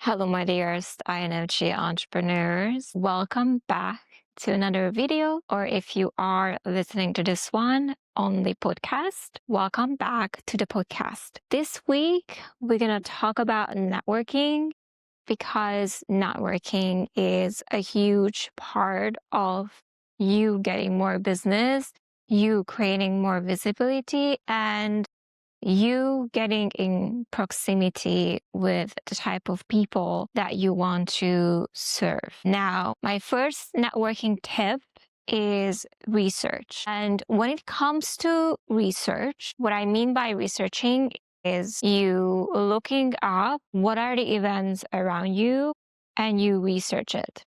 Hello, my dearest INFJ entrepreneurs. Welcome back to another video, or if you are listening to this one on the podcast, welcome back to the podcast. This week, we're going to talk about networking because networking is a huge part of you getting more business, you creating more visibility, and you getting in proximity with the type of people that you want to serve. Now, my first networking tip is research. And when it comes to research, what I mean by researching is you looking up what are the events around you and you research it.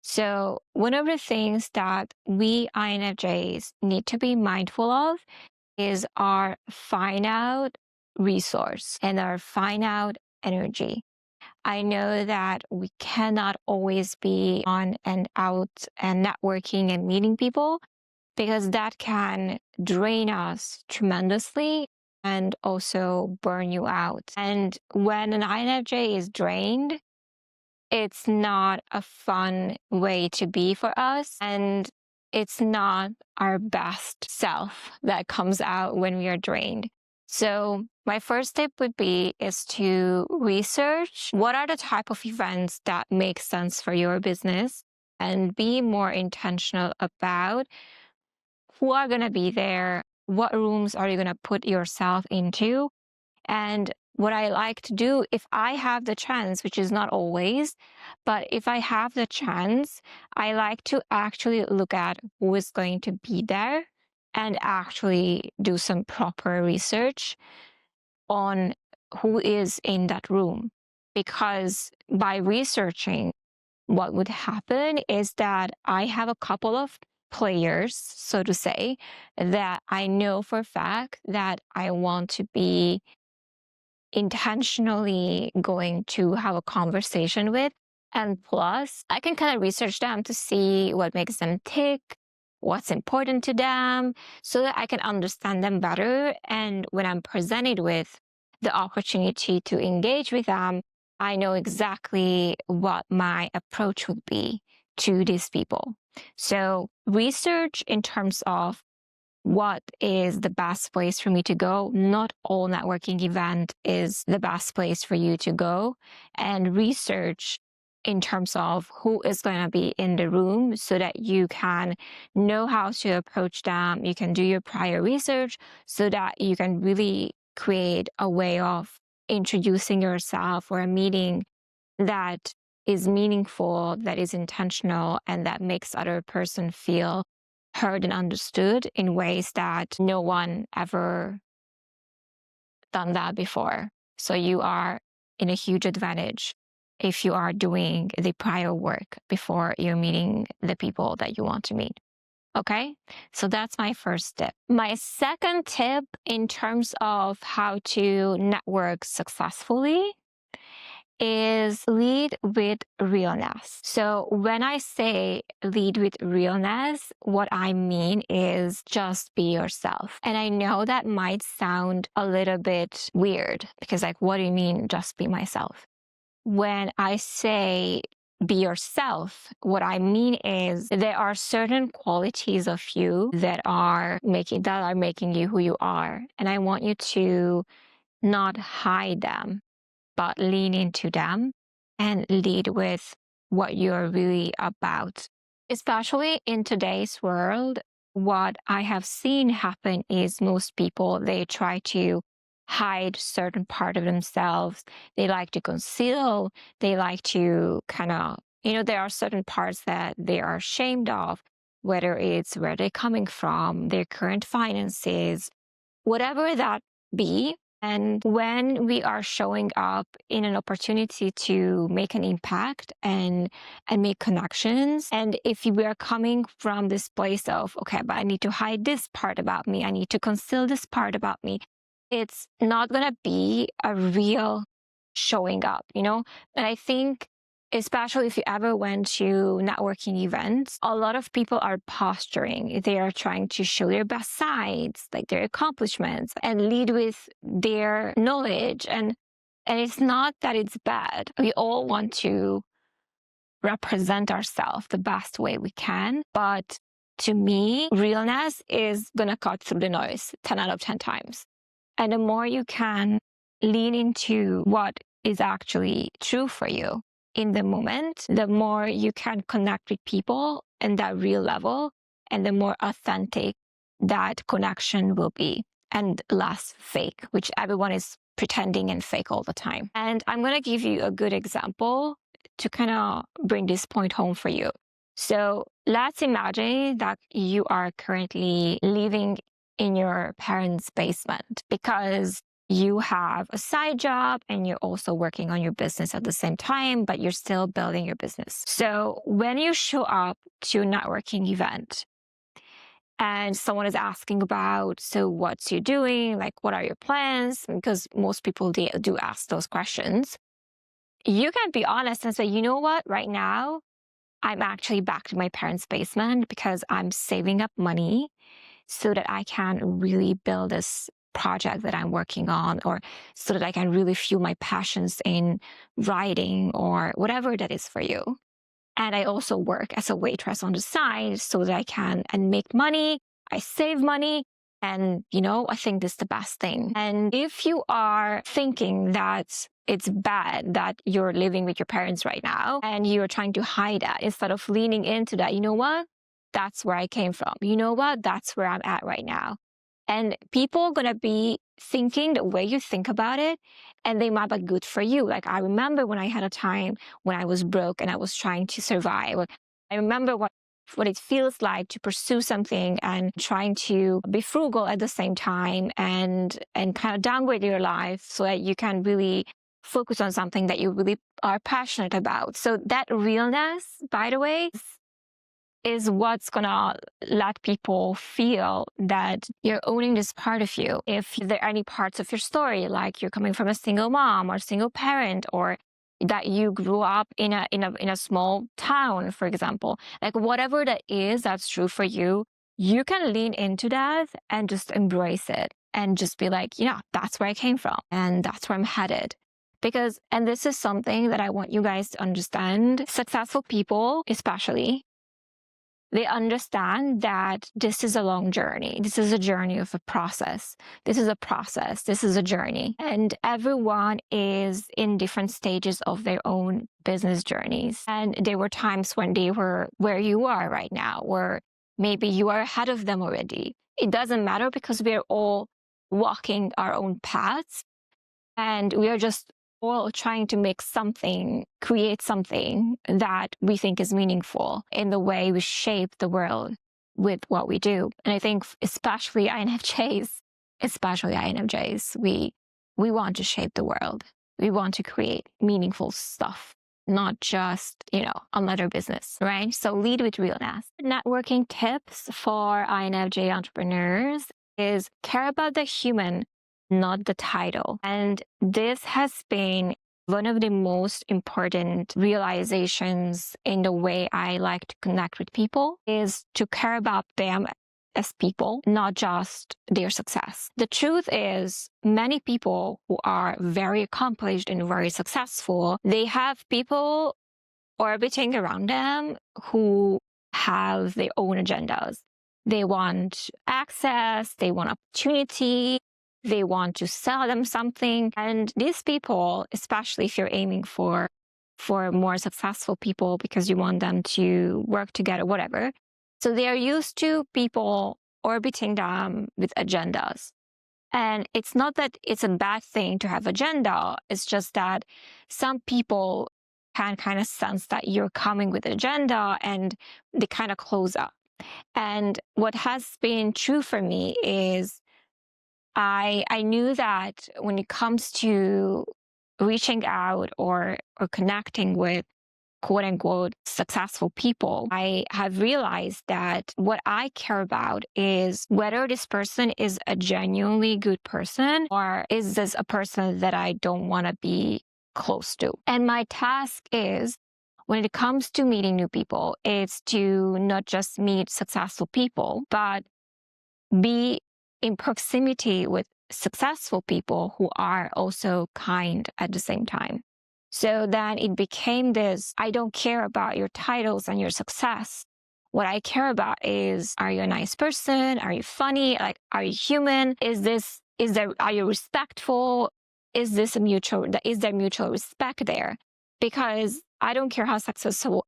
So one of the things that we INFJs need to be mindful of is our finite resource and our finite energy. I know that we cannot always be on and out and networking and meeting people because that can drain us tremendously and also burn you out. And when an INFJ is drained, it's not a fun way to be for us. And it's not our best self that comes out when we are drained. So my first tip would be is to research what are the type of events that make sense for your business and be more intentional about who are going to be there, what rooms are you going to put yourself into. And what I like to do if I have the chance, which is not always, but if I have the chance, I like to actually look at who is going to be there and actually do some proper research on who is in that room. Because by researching, what would happen is that I have a couple of players, so to say, that I know for a fact that I want to be intentionally going to have a conversation with. And plus, I can kind of research them to see what makes them tick, what's important to them, so that I can understand them better. And when I'm presented with the opportunity to engage with them, I know exactly what my approach would be to these people. So research in terms of what is the best place for me to go. Not all networking event is the best place for you to go, and research in terms of who is going to be in the room so that you can know how to approach them. You can do your prior research so that you can really create a way of introducing yourself or a meeting that is meaningful, that is intentional, and that makes other person feel heard and understood in ways that no one ever done that before. So you are in a huge advantage if you are doing the prior work before you're meeting the people that you want to meet. Okay, so that's my first tip. My second tip in terms of how to network successfully is lead with realness. So when I say lead with realness, what I mean is just be yourself. And I know that might sound a little bit weird because like, what do you mean just be myself? When I say be yourself, what I mean is there are certain qualities of you that are making you who you are. And I want you to not hide them, but lean into them and lead with what you're really about. Especially in today's world, what I have seen happen is most people, they try to hide certain part of themselves. They like to conceal. They like to kind of, there are certain parts that they are ashamed of, whether it's where they're coming from, their current finances, whatever that be. And when we are showing up in an opportunity to make an impact and make connections, and if we are coming from this place of, okay, but I need to hide this part about me, I need to conceal this part about me, it's not going to be a real showing up, And I think especially if you ever went to networking events, a lot of people are posturing. They are trying to show their best sides, like their accomplishments, and lead with their knowledge. And And it's not that it's bad. We all want to represent ourselves the best way we can. But to me, realness is going to cut through the noise 10 out of 10 times. And the more you can lean into what is actually true for you in the moment, the more you can connect with people in that real level, and the more authentic that connection will be and less fake, which everyone is pretending and fake all the time. And I'm going to give you a good example to kind of bring this point home for you. So let's imagine that you are currently living in your parents' basement because you have a side job and you're also working on your business at the same time, but you're still building your business. So when you show up to a networking event and someone is asking about, so what's you doing? Like, what are your plans? Because most people do ask those questions. You can be honest and say, you know what, right now, I'm actually back to my parents' basement because I'm saving up money so that I can really build this project that I'm working on, or so that I can really fuel my passions in writing or whatever that is for you. And I also work as a waitress on the side so that I can and make money. I save money. And, I think this is the best thing. And if you are thinking that it's bad that you're living with your parents right now and you're trying to hide that instead of leaning into that, you know what? That's where I came from. You know what? That's where I'm at right now. And people are going to be thinking the way you think about it, and they might be good for you. Like, I remember when I had a time when I was broke and I was trying to survive. I remember what it feels like to pursue something and trying to be frugal at the same time and kind of downgrade your life so that you can really focus on something that you really are passionate about. So that realness, by the way, is what's gonna let people feel that you're owning this part of you. If there are any parts of your story, like you're coming from a single mom or single parent, or that you grew up in a small town, for example, like whatever that is that's true for you, you can lean into that and just embrace it and just be like, that's where I came from and that's where I'm headed. Because, and this is something that I want you guys to understand, successful people especially, they understand that this is a long journey. This is a journey of a process. This is a process. This is a journey. And everyone is in different stages of their own business journeys. And there were times when they were where you are right now, where maybe you are ahead of them already. It doesn't matter because we're all walking our own paths. And we are just all trying to create something that we think is meaningful in the way we shape the world with what we do. And I think especially INFJs, we want to shape the world. We want to create meaningful stuff, not just, another business, right? So lead with realness. Networking tips for INFJ entrepreneurs is care about the human, not the title. And this has been one of the most important realizations in the way I like to connect with people, is to care about them as people, not just their success. The truth is, many people who are very accomplished and very successful, they have people orbiting around them who have their own agendas. They want access, they want opportunity, they want to sell them something. And these people, especially if you're aiming for more successful people because you want them to work together, whatever. So they are used to people orbiting them with agendas. And it's not that it's a bad thing to have agenda. It's just that some people can kind of sense that you're coming with an agenda and they kind of close up. And what has been true for me is I knew that when it comes to reaching out or connecting with quote unquote successful people, I have realized that what I care about is whether this person is a genuinely good person or is this a person that I don't want to be close to. And my task is, when it comes to meeting new people, it's to not just meet successful people, but be in proximity with successful people who are also kind at the same time. So then it became this, I don't care about your titles and your success. What I care about is, are you a nice person? Are you funny? Like, are you human? Are you respectful? Is there mutual respect there? Because I don't care how successful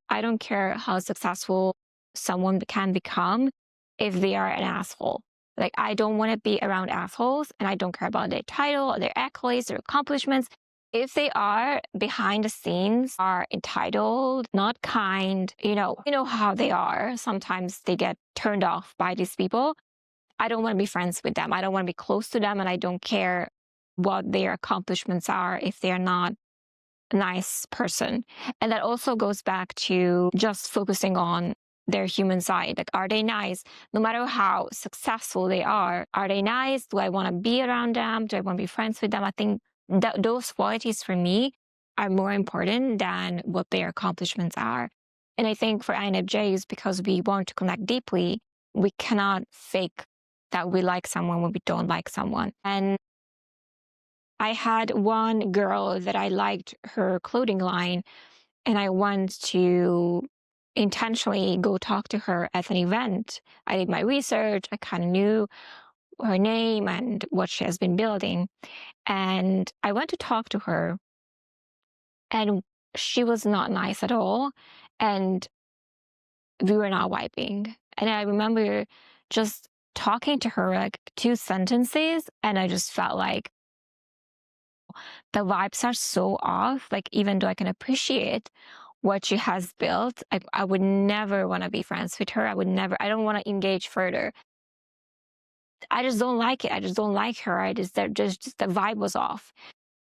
someone can become if they are an asshole. Like, I don't want to be around assholes, and I don't care about their title or their accolades, their accomplishments. If they are behind the scenes, are entitled, not kind, you know how they are. Sometimes they get turned off by these people. I don't want to be friends with them. I don't want to be close to them, and I don't care what their accomplishments are if they're not a nice person. And that also goes back to just focusing on their human side. Like, are they nice? No matter how successful they are they nice? Do I want to be around them? Do I want to be friends with them? I think that those qualities for me are more important than what their accomplishments are. And I think for INFJs, because we want to connect deeply, we cannot fake that we like someone when we don't like someone. And I had one girl that I liked her clothing line, and I went to intentionally go talk to her at an event. I did my research. I kind of knew her name and what she has been building. And I went to talk to her, and she was not nice at all. And we were not vibing. And I remember just talking to her like 2 sentences, and I just felt like the vibes are so off. Like, even though I can appreciate what she has built, I would never want to be friends with her. I don't want to engage further. I just don't like it. I just don't like her. Just the vibe was off.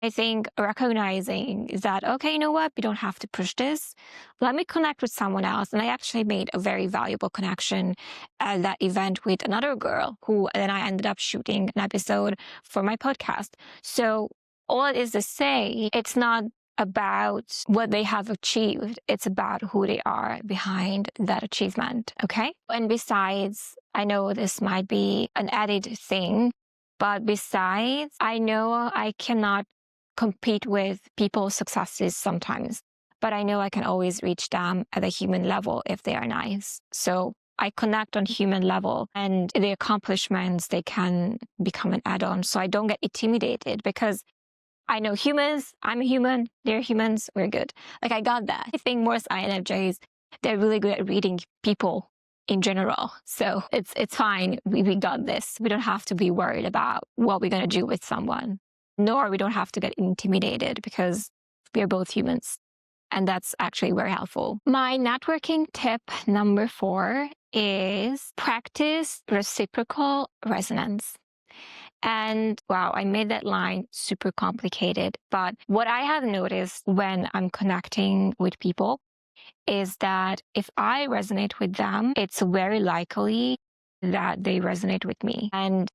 I think recognizing is that, okay, you know what? We don't have to push this. Let me connect with someone else. And I actually made a very valuable connection at that event with another girl who then I ended up shooting an episode for my podcast. So all it is to say, it's not about what they have achieved. It's about who they are behind that achievement. Okay. And besides, I know this might be an added thing, but besides, I know I cannot compete with people's successes sometimes, but I know I can always reach them at a human level if they are nice. So I connect on human level, and the accomplishments, they can become an add-on. So I don't get intimidated because I know humans, I'm a human, they're humans, we're good. Like, I got that. I think most INFJs, they're really good at reading people in general. So it's fine. We got this. We don't have to be worried about what we're going to do with someone, nor we don't have to get intimidated because we are both humans. And that's actually very helpful. My networking tip number 4 is practice reciprocal resonance. And wow, I made that line super complicated. But what I have noticed when I'm connecting with people is that if I resonate with them, it's very likely that they resonate with me. And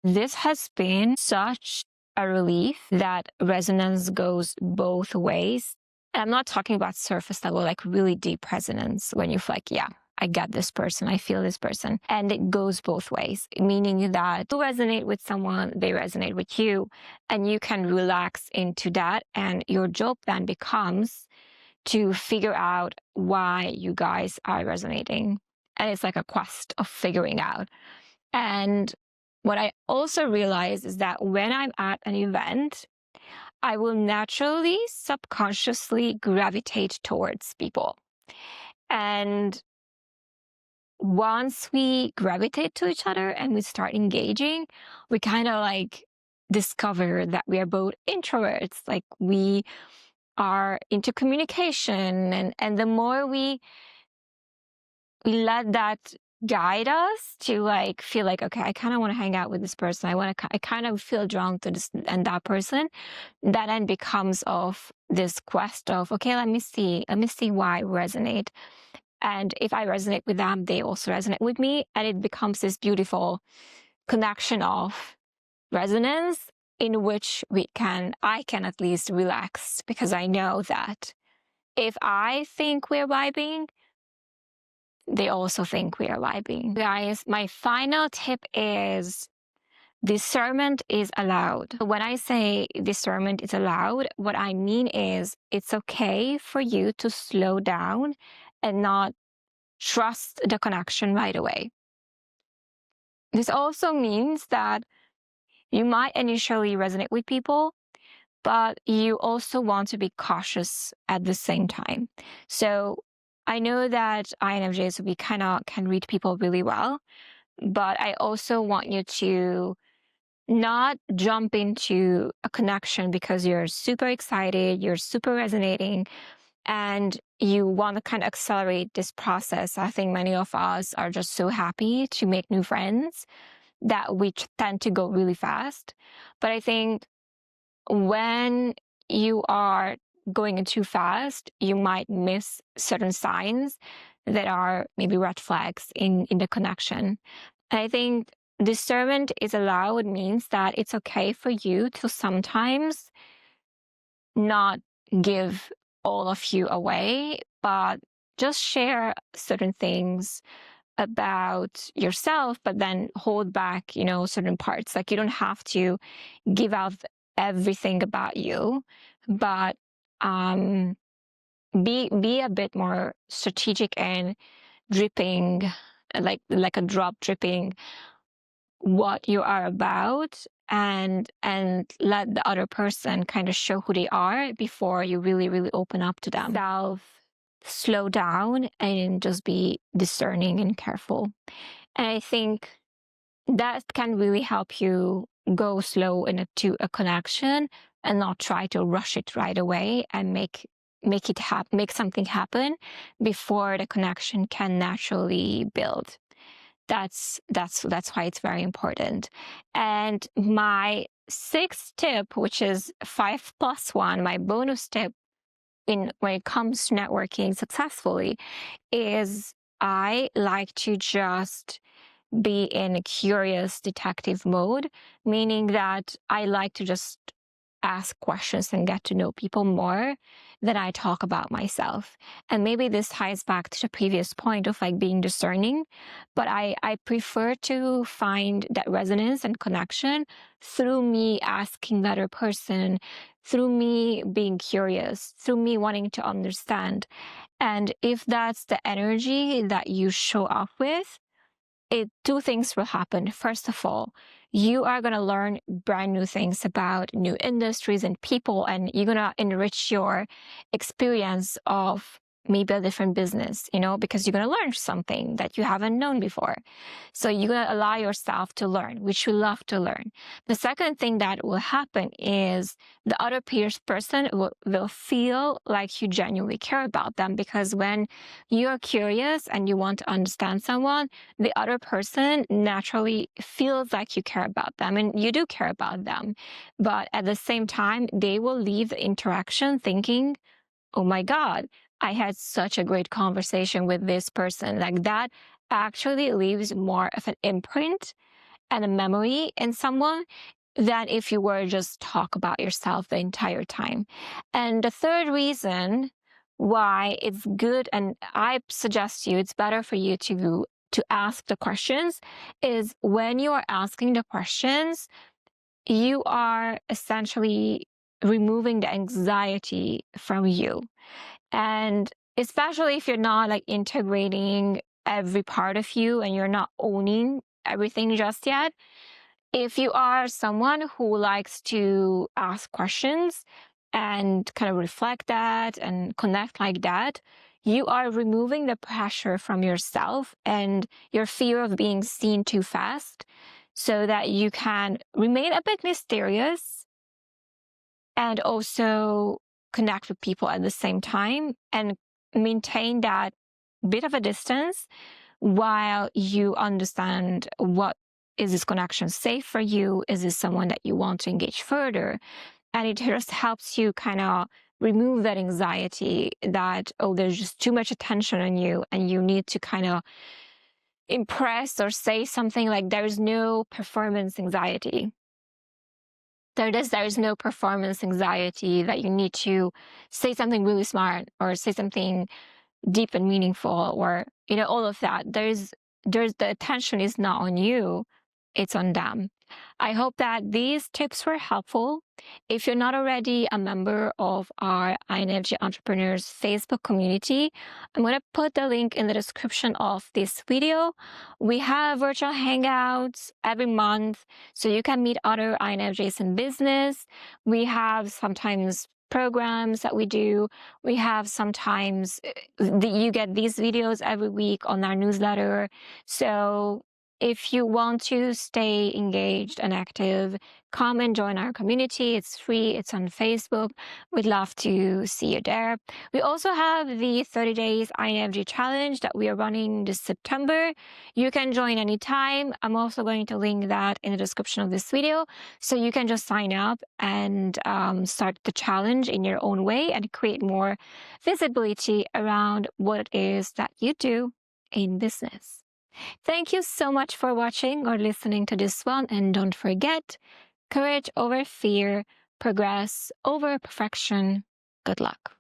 this has been such a relief that resonance goes both ways. And I'm not talking about surface level, like really deep resonance when you're like, yeah, I get this person, I feel this person. And it goes both ways, meaning that you resonate with someone, they resonate with you, and you can relax into that. And your job then becomes to figure out why you guys are resonating. And it's like a quest of figuring out. And what I also realize is that when I'm at an event, I will naturally, subconsciously gravitate towards people. And once we gravitate to each other and we start engaging, we kind of like discover that we are both introverts. Like, we are into communication, and the more we let that guide us to like feel like, okay, I kind of want to hang out with this person. I kind of feel drawn to this and that person. That then becomes of this quest of, okay, let me see why we resonate. And if I resonate with them, they also resonate with me. And it becomes this beautiful connection of resonance in which I can at least relax, because I know that if I think we're vibing, they also think we are vibing. Guys, my final tip is discernment is allowed. When I say discernment is allowed, what I mean is it's okay for you to slow down and not trust the connection right away. This also means that you might initially resonate with people, but you also want to be cautious at the same time. So I know that INFJs, we kind of can read people really well, but I also want you to not jump into a connection because you're super excited, you're super resonating, and you want to kind of accelerate this process. I think many of us are just so happy to make new friends that we tend to go really fast. But I think when you are going too fast, you might miss certain signs that are maybe red flags in the connection. And I think discernment is allowed means that it's okay for you to sometimes not give all of you away, but just share certain things about yourself, but then hold back, certain parts. Like you don't have to give out everything about you, but be a bit more strategic and dripping, like a drop dripping what you are about, and let the other person kind of show who they are before you really, really open up to them. Slow down and just be discerning and careful. And I think that can really help you go slow into a connection and not try to rush it right away and make something happen before the connection can naturally build. That's why it's very important. And my sixth tip, which is 5+1, my bonus tip when it comes to networking successfully, is I like to just be in a curious detective mode, meaning that I like to just ask questions and get to know people more than I talk about myself. And maybe this ties back to the previous point of like being discerning, but I prefer to find that resonance and connection through me asking the other person, through me being curious, through me wanting to understand. And if that's the energy that you show up with, two things will happen. First of all, you are going to learn brand new things about new industries and people, and you're going to enrich your experience of maybe a different business, because you're going to learn something that you haven't known before. So you're going to allow yourself to learn, which you love to learn. The second thing that will happen is the other person will feel like you genuinely care about them, because when you're curious and you want to understand someone, the other person naturally feels like you care about them, and you do care about them. But at the same time, they will leave the interaction thinking, oh my God, I had such a great conversation with this person. Like that actually leaves more of an imprint and a memory in someone than if you were just talk about yourself the entire time. And the third reason why it's good, and I suggest you, it's better for you to ask the questions, is when you are asking the questions, you are essentially removing the anxiety from you. And especially if you're not like integrating every part of you and you're not owning everything just yet, if you are someone who likes to ask questions and kind of reflect that and connect like that, you are removing the pressure from yourself and your fear of being seen too fast, so that you can remain a bit mysterious and also connect with people at the same time and maintain that bit of a distance while you understand, what is this connection safe for you? Is this someone that you want to engage further? And it just helps you kind of remove that anxiety that, oh, there's just too much attention on you and you need to kind of impress or say something. Like there's no performance anxiety. There is no performance anxiety that you need to say something really smart or say something deep and meaningful, or all of that. There's the attention is not on you, it's on them. I hope that these tips were helpful. If you're not already a member of our INFJ Entrepreneurs Facebook community, I'm going to put the link in the description of this video. We have virtual hangouts every month, so you can meet other INFJs in business. We have sometimes programs that we do. We have sometimes you get these videos every week on our newsletter. So if you want to stay engaged and active, come and join our community. It's free. It's on Facebook. We'd love to see you there. We also have the 30 days INFJ challenge that we are running this September. You can join anytime. I'm also going to link that in the description of this video, so you can just sign up and start the challenge in your own way and create more visibility around what it is that you do in business. Thank you so much for watching or listening to this one, and don't forget, courage over fear, progress over perfection. Good luck.